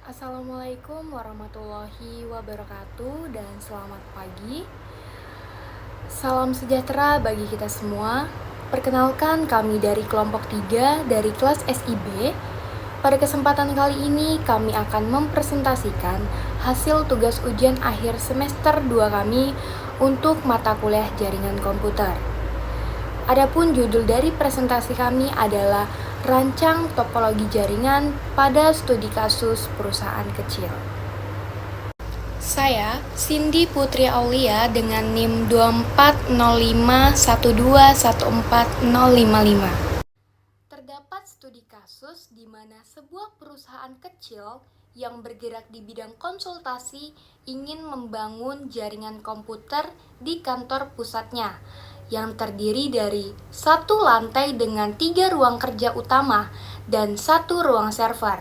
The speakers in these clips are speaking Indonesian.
Assalamualaikum warahmatullahi wabarakatuh dan selamat pagi. Salam sejahtera bagi kita semua. Perkenalkan, kami dari kelompok 3 dari kelas SIB. Pada kesempatan kali ini kami akan mempresentasikan hasil tugas ujian akhir semester 2 kami untuk mata kuliah jaringan komputer. Adapun judul dari presentasi kami adalah Rancang Topologi Jaringan pada Studi Kasus Perusahaan Kecil. Saya, Cindy Putri Aulia dengan NIM 240512140055. Terdapat studi kasus di mana sebuah perusahaan kecil yang bergerak di bidang konsultasi ingin membangun jaringan komputer di kantor pusatnya yang terdiri dari satu lantai dengan 3 ruang kerja utama dan 1 ruang server.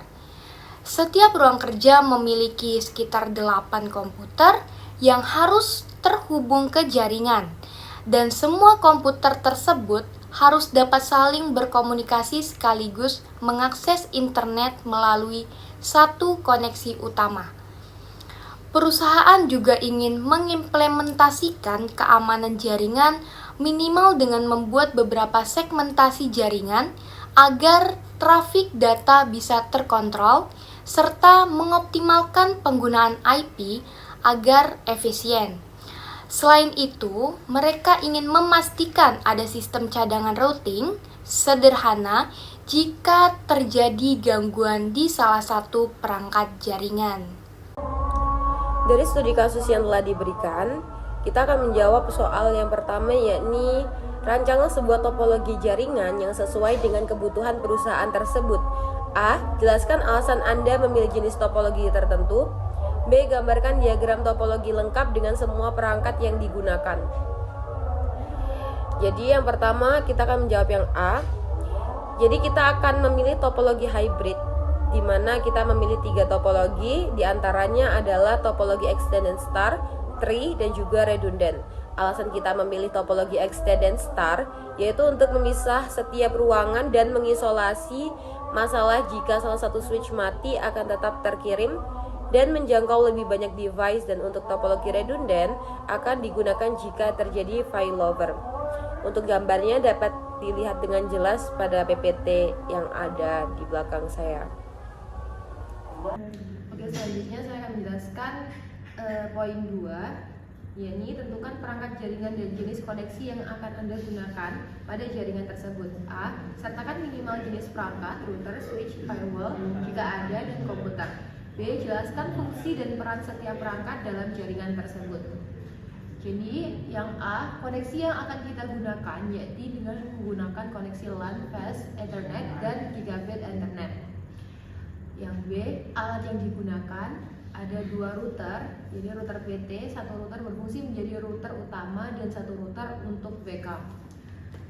Setiap ruang kerja memiliki sekitar 8 komputer yang harus terhubung ke jaringan, dan semua komputer tersebut harus dapat saling berkomunikasi sekaligus mengakses internet melalui satu koneksi utama. Perusahaan juga ingin mengimplementasikan keamanan jaringan minimal dengan membuat beberapa segmentasi jaringan agar trafik data bisa terkontrol, serta mengoptimalkan penggunaan IP agar efisien. Selain itu, mereka ingin memastikan ada sistem cadangan routing sederhana jika terjadi gangguan di salah satu perangkat jaringan. Dari studi kasus yang telah diberikan, kita akan menjawab soal yang pertama, yakni rancanglah sebuah topologi jaringan yang sesuai dengan kebutuhan perusahaan tersebut. A. Jelaskan alasan Anda memilih jenis topologi tertentu. B. Gambarkan diagram topologi lengkap dengan semua perangkat yang digunakan. Jadi yang pertama kita akan menjawab yang A. Jadi kita akan memilih topologi hybrid, di mana kita memilih 3 topologi, diantaranya adalah topologi extended star, tree, dan juga redundant. Alasan kita memilih topologi extended star yaitu untuk memisah setiap ruangan dan mengisolasi masalah jika salah satu switch mati akan tetap terkirim dan menjangkau lebih banyak device, dan untuk topologi redundant akan digunakan jika terjadi failover. Untuk gambarnya dapat dilihat dengan jelas pada PPT yang ada di belakang saya. Oke, selanjutnya saya akan menjelaskan poin 2, yakni tentukan perangkat jaringan dan jenis koneksi yang akan Anda gunakan pada jaringan tersebut. A. Sertakan minimal jenis perangkat, router, switch, firewall jika ada, dan komputer. B. Jelaskan fungsi dan peran setiap perangkat dalam jaringan tersebut. Jadi yang A, koneksi yang akan kita gunakan yaitu dengan menggunakan koneksi LAN, fast Ethernet, dan gigabit Ethernet. Yang B, alat yang digunakan ada 2 router, jadi router PT, satu router berfungsi menjadi router utama dan satu router untuk backup.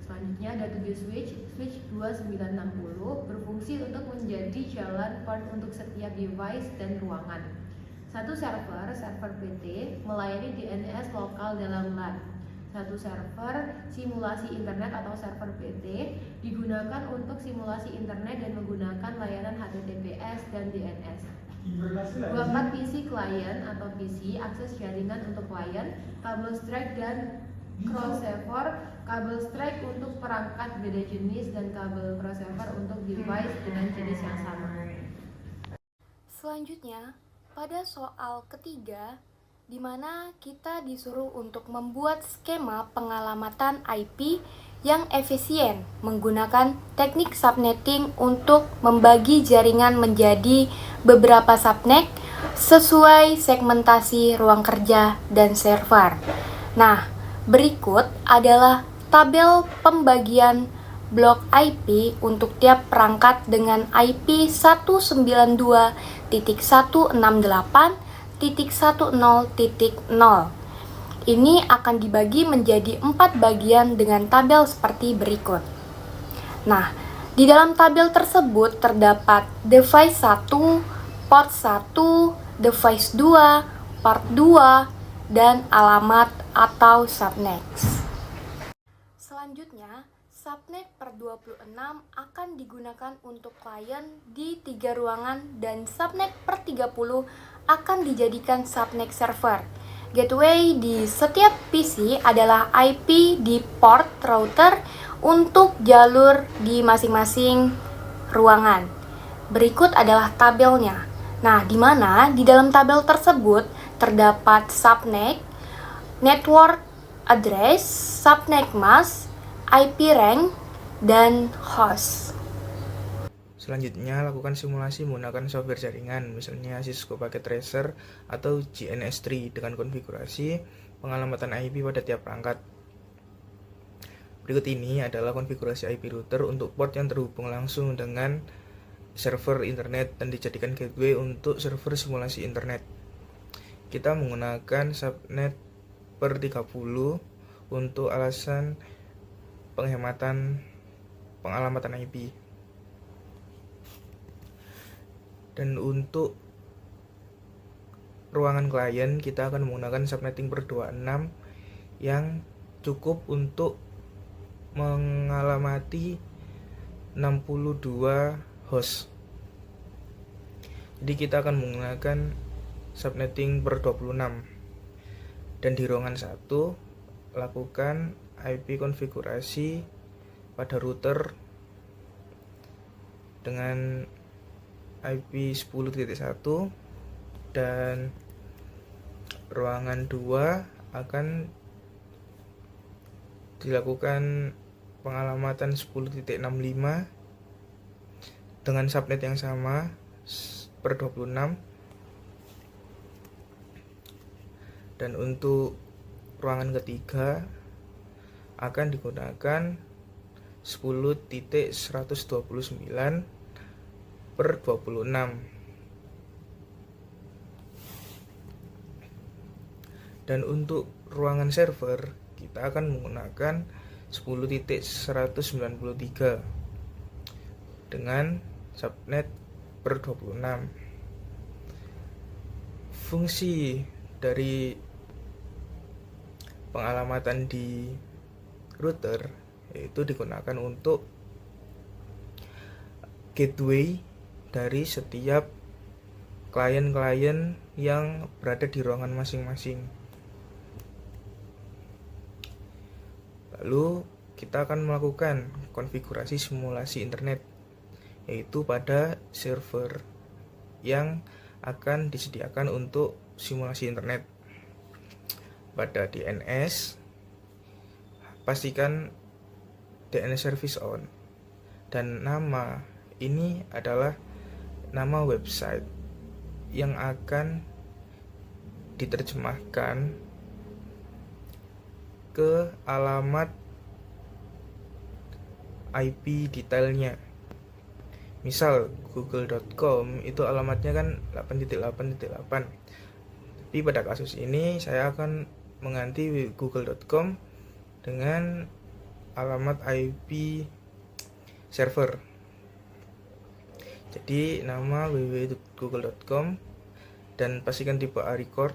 Selanjutnya ada 7 switch 2960 berfungsi untuk menjadi jalan port untuk setiap device dan ruangan. Satu server PT melayani DNS lokal dalam LAN. Satu server simulasi internet atau server PT digunakan untuk simulasi internet dan menggunakan layanan HTTPS dan DNS. 24 PC client atau PC akses jaringan untuk klien, kabel strike dan crossover, kabel strike untuk perangkat beda jenis, dan kabel crossover untuk device dengan jenis yang sama. Selanjutnya, pada soal ketiga, di mana kita disuruh untuk membuat skema pengalamatan IP yang efisien menggunakan teknik subnetting untuk membagi jaringan menjadi beberapa subnet sesuai segmentasi ruang kerja dan server. Nah, berikut adalah tabel pembagian blok IP untuk tiap perangkat dengan IP 192.168.10.0. Ini akan dibagi menjadi 4 bagian dengan tabel seperti berikut. Nah, di dalam tabel tersebut terdapat device 1, port 1, device 2, port 2, dan alamat atau subnet. Selanjutnya, subnet per 26 akan digunakan untuk klien di 3 ruangan dan subnet per 30 akan dijadikan subnet server. Gateway di setiap PC adalah IP di port router untuk jalur di masing-masing ruangan. Berikut adalah tabelnya. Nah, di mana di dalam tabel tersebut terdapat subnet, network address, subnet mask, IP rank, dan host. Selanjutnya, lakukan simulasi menggunakan software jaringan, misalnya Cisco Packet Tracer atau GNS3 dengan konfigurasi pengalamatan IP pada tiap perangkat. Berikut ini adalah konfigurasi IP router untuk port yang terhubung langsung dengan server internet dan dijadikan gateway untuk server simulasi internet. Kita menggunakan subnet per 30 untuk alasan penghematan pengalamatan IP. Dan untuk ruangan klien kita akan menggunakan subnetting per 26 yang cukup untuk mengalamati 62 host. Jadi kita akan menggunakan subnetting per 26. Dan di ruangan 1 lakukan IP konfigurasi pada router dengan IP 10.1 dan ruangan 2 akan dilakukan pengalamatan 10.65 dengan subnet yang sama per 26. Dan untuk ruangan ketiga akan digunakan 10.129 per 26. Dan untuk ruangan server kita akan menggunakan 10.193 dengan subnet per 26. Fungsi dari pengalamatan di router yaitu digunakan untuk gateway dari setiap klien-klien yang berada di ruangan masing-masing. Lalu kita akan melakukan konfigurasi simulasi internet yaitu pada server yang akan disediakan untuk simulasi internet. Pada DNS, pastikan DNS service on, dan nama ini adalah nama website yang akan diterjemahkan ke alamat IP detailnya. Misal google.com itu alamatnya kan 8.8.8. Tapi pada kasus ini saya akan mengganti google.com dengan alamat IP server. Jadi nama www.google.com dan pastikan tipe A record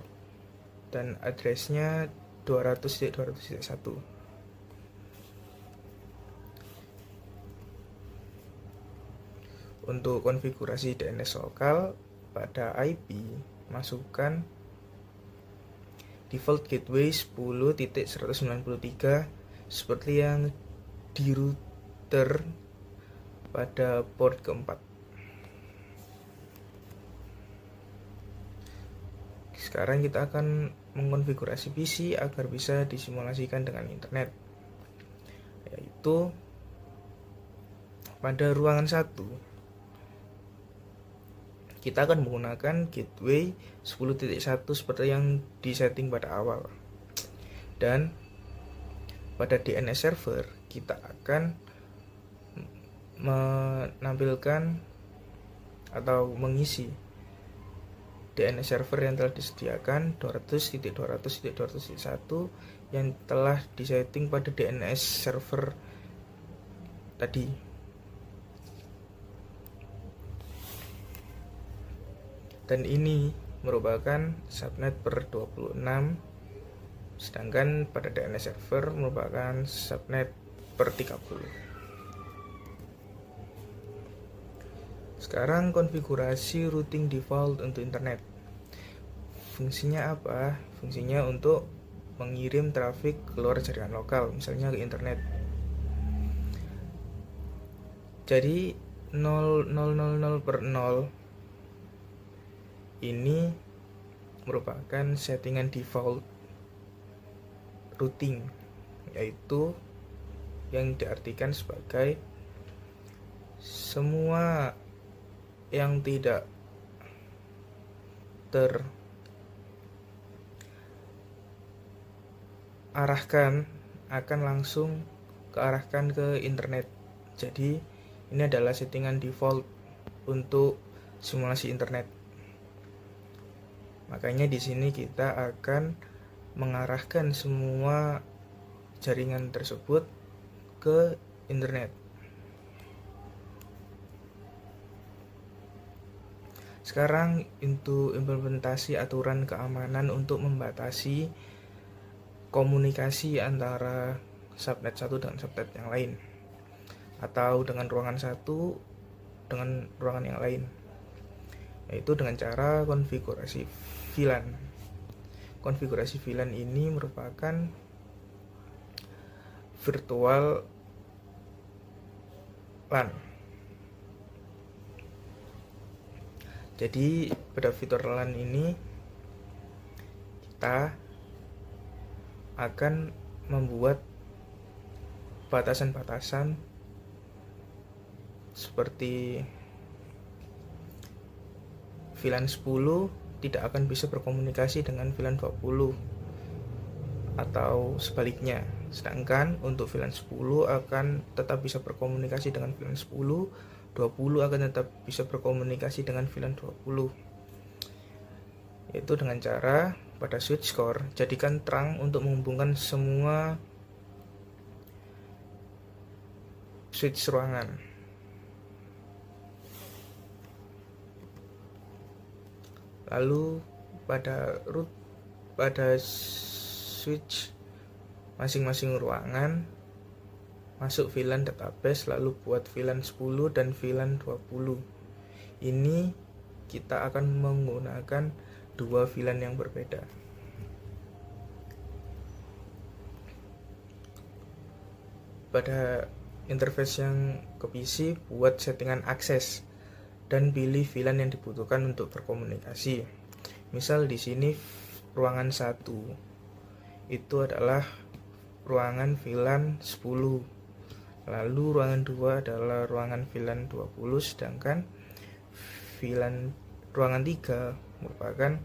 dan addressnya 200.200.1. Untuk konfigurasi DNS lokal pada IP, masukkan default gateway 10.193 seperti yang di router pada port keempat. Sekarang kita akan mengkonfigurasi PC agar bisa disimulasikan dengan internet, yaitu pada ruangan 1 kita akan menggunakan gateway 10.1 seperti yang disetting pada awal. Dan pada DNS server kita akan menampilkan atau mengisi DNS server yang telah disediakan 200.200.200.1 yang telah disetting pada DNS server tadi. Dan ini merupakan subnet per 26, sedangkan pada DNS server merupakan subnet 30. Sekarang konfigurasi routing default untuk internet. Fungsinya apa? Fungsinya untuk mengirim trafik keluar jaringan lokal, misalnya ke internet. Jadi 0000/0 ini merupakan settingan default routing, yaitu yang diartikan sebagai semua yang tidak terarahkan akan langsung kearahkan ke internet. Jadi ini adalah settingan default untuk simulasi internet. Makanya di sini kita akan mengarahkan semua jaringan tersebut ke internet. Sekarang untuk implementasi aturan keamanan untuk membatasi komunikasi antara subnet satu dengan subnet yang lain, atau dengan ruangan satu dengan ruangan yang lain, yaitu dengan cara konfigurasi VLAN. Konfigurasi VLAN ini merupakan virtual LAN. Jadi pada fitur LAN ini kita akan membuat batasan-batasan seperti VLAN 10 tidak akan bisa berkomunikasi dengan VLAN 20 atau sebaliknya. Sedangkan untuk VLAN 10 akan tetap bisa berkomunikasi dengan VLAN 10, 20 akan tetap bisa berkomunikasi dengan VLAN 20. Yaitu dengan cara pada switch core jadikan terang untuk menghubungkan semua switch ruangan. Lalu pada switch masing-masing ruangan masuk VLAN database, lalu buat VLAN 10 dan VLAN 20. Ini kita akan menggunakan dua VLAN yang berbeda. Pada interface yang ke PC, buat settingan akses dan pilih VLAN yang dibutuhkan untuk berkomunikasi. Misal di sini ruangan 1 itu adalah ruangan VLAN 10. Lalu ruangan 2 adalah ruangan VLAN 20, sedangkan ruangan 3 merupakan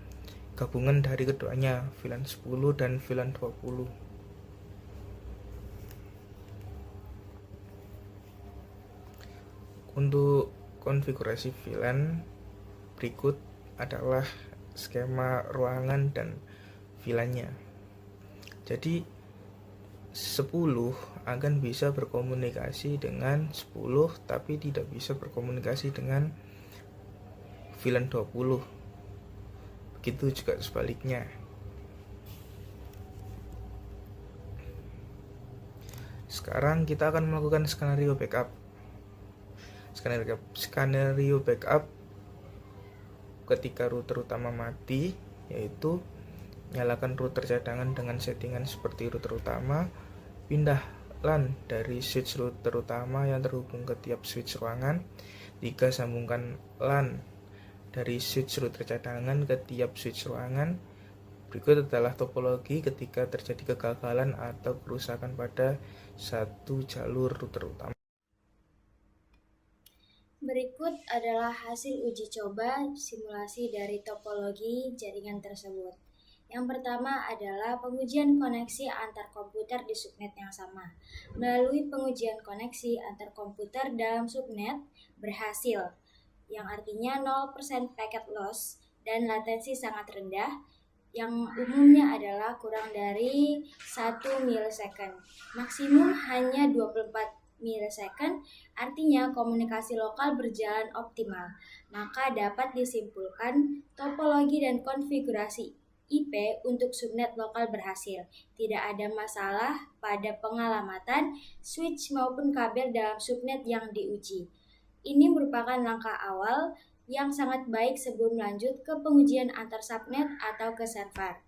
gabungan dari keduanya, VLAN 10 dan VLAN 20. Untuk konfigurasi VLAN berikut adalah skema ruangan dan VLAN-nya. Jadi 10 akan bisa berkomunikasi dengan 10 tapi tidak bisa berkomunikasi dengan VLAN 20. Begitu juga sebaliknya. Sekarang kita akan melakukan skenario backup. Skenario backup ketika router utama mati, yaitu nyalakan router cadangan dengan settingan seperti router utama, pindah LAN dari switch router utama yang terhubung ke tiap switch ruangan. 3. Sambungkan LAN dari switch router cadangan ke tiap switch ruangan. Berikut adalah topologi ketika terjadi kegagalan atau kerusakan pada satu jalur router utama. Berikut adalah hasil uji coba simulasi dari topologi jaringan tersebut. Yang pertama adalah pengujian koneksi antar komputer di subnet yang sama. Melalui pengujian koneksi antar komputer dalam subnet berhasil, yang artinya 0% packet loss dan latensi sangat rendah, yang umumnya adalah kurang dari 1 millisecond. Maksimum hanya 24 millisecond, artinya komunikasi lokal berjalan optimal. Maka dapat disimpulkan topologi dan konfigurasi IP untuk subnet lokal berhasil. Tidak ada masalah pada pengalamatan switch maupun kabel dalam subnet yang diuji. Ini merupakan langkah awal yang sangat baik sebelum lanjut ke pengujian antar subnet atau ke server.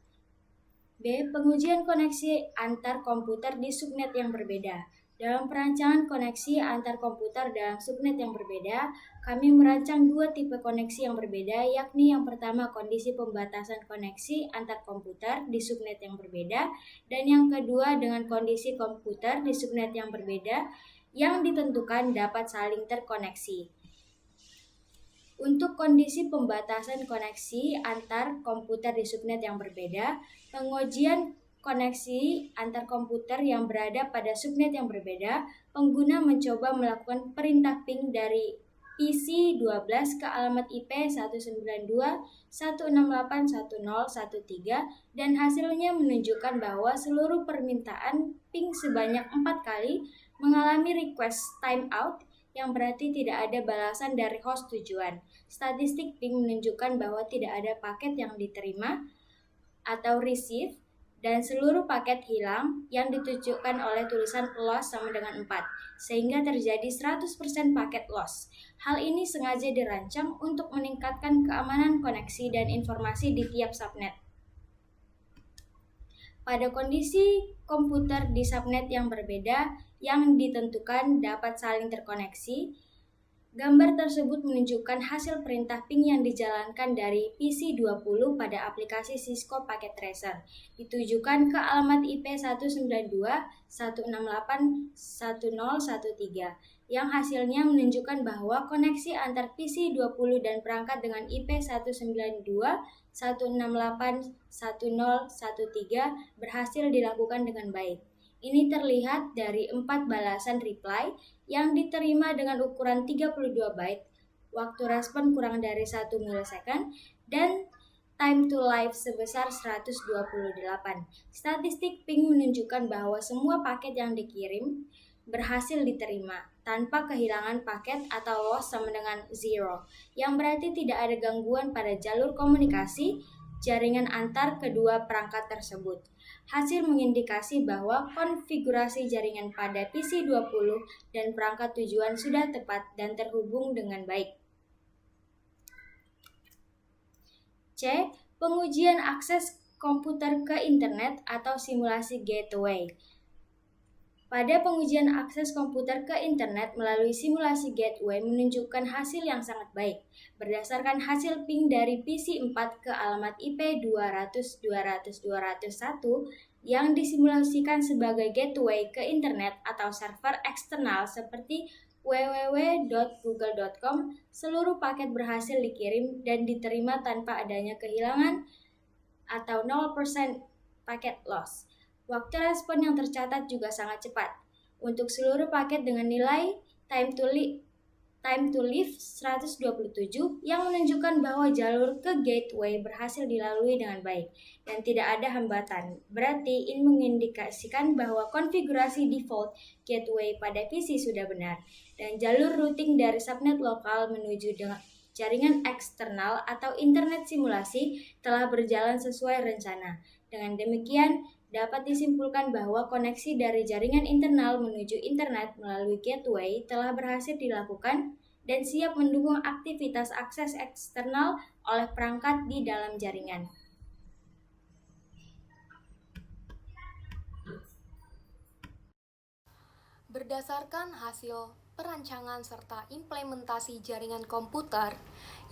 B. Pengujian koneksi antar komputer di subnet yang berbeda. Dalam perancangan koneksi antar komputer dalam subnet yang berbeda, kami merancang dua tipe koneksi yang berbeda, yakni yang pertama kondisi pembatasan koneksi antar komputer di subnet yang berbeda, dan yang kedua dengan kondisi komputer di subnet yang berbeda yang ditentukan dapat saling terkoneksi. Untuk kondisi pembatasan koneksi antar komputer di subnet yang berbeda, pengujian koneksi antar komputer yang berada pada subnet yang berbeda, pengguna mencoba melakukan perintah ping dari PC 12 ke alamat IP 192.168.10.13 dan hasilnya menunjukkan bahwa seluruh permintaan ping sebanyak 4 kali mengalami request timeout yang berarti tidak ada balasan dari host tujuan. Statistik ping menunjukkan bahwa tidak ada paket yang diterima atau receive dan seluruh paket hilang yang ditunjukkan oleh tulisan loss sama dengan 4, sehingga terjadi 100% paket loss. Hal ini sengaja dirancang untuk meningkatkan keamanan koneksi dan informasi di tiap subnet. Pada kondisi komputer di subnet yang berbeda yang ditentukan dapat saling terkoneksi, gambar tersebut menunjukkan hasil perintah ping yang dijalankan dari PC20 pada aplikasi Cisco Packet Tracer, ditujukan ke alamat IP 192.168.10.13, yang hasilnya menunjukkan bahwa koneksi antar PC20 dan perangkat dengan IP 192.168.10.13 berhasil dilakukan dengan baik. Ini terlihat dari 4 balasan reply yang diterima dengan ukuran 32 byte, waktu respon kurang dari 1 milisekund, dan time to live sebesar 128. Statistik ping menunjukkan bahwa semua paket yang dikirim berhasil diterima, tanpa kehilangan paket atau loss sama dengan 0, yang berarti tidak ada gangguan pada jalur komunikasi jaringan antar kedua perangkat tersebut. Hasil mengindikasi bahwa konfigurasi jaringan pada PC20 dan perangkat tujuan sudah tepat dan terhubung dengan baik. C. Pengujian akses komputer ke internet atau simulasi gateway. Pada pengujian akses komputer ke internet melalui simulasi gateway menunjukkan hasil yang sangat baik. Berdasarkan hasil ping dari PC4 ke alamat IP 200.200.201 yang disimulasikan sebagai gateway ke internet atau server eksternal seperti www.google.com, seluruh paket berhasil dikirim dan diterima tanpa adanya kehilangan atau 0% paket loss. Waktu respon yang tercatat juga sangat cepat. Untuk seluruh paket dengan nilai time to live 127 yang menunjukkan bahwa jalur ke gateway berhasil dilalui dengan baik dan tidak ada hambatan. Berarti ini mengindikasikan bahwa konfigurasi default gateway pada PC sudah benar dan jalur routing dari subnet lokal menuju dengan jaringan eksternal atau internet simulasi telah berjalan sesuai rencana. Dengan demikian, dapat disimpulkan bahwa koneksi dari jaringan internal menuju internet melalui gateway telah berhasil dilakukan dan siap mendukung aktivitas akses eksternal oleh perangkat di dalam jaringan. Berdasarkan hasil perancangan serta implementasi jaringan komputer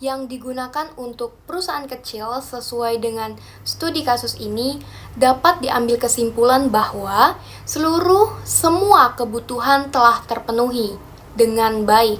yang digunakan untuk perusahaan kecil sesuai dengan studi kasus ini, dapat diambil kesimpulan bahwa semua kebutuhan telah terpenuhi dengan baik.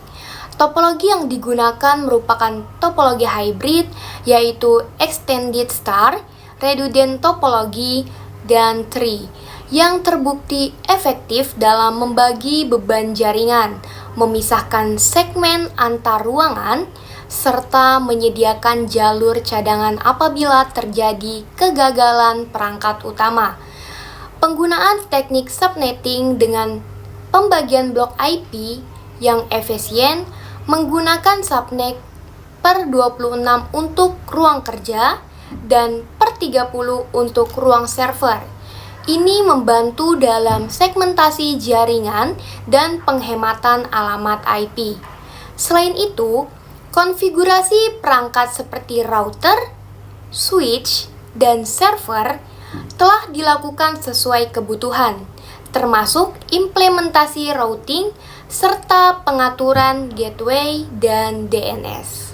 Topologi yang digunakan merupakan topologi hybrid, yaitu extended star, redundant topologi, dan tree, yang terbukti efektif dalam membagi beban jaringan, memisahkan segmen antar ruangan, serta menyediakan jalur cadangan apabila terjadi kegagalan perangkat utama. Penggunaan teknik subnetting dengan pembagian blok IP yang efisien menggunakan subnet per 26 untuk ruang kerja dan per 1/30 untuk ruang server. Ini membantu dalam segmentasi jaringan dan penghematan alamat IP. Selain itu, konfigurasi perangkat seperti router, switch, dan server telah dilakukan sesuai kebutuhan, termasuk implementasi routing serta pengaturan gateway dan DNS.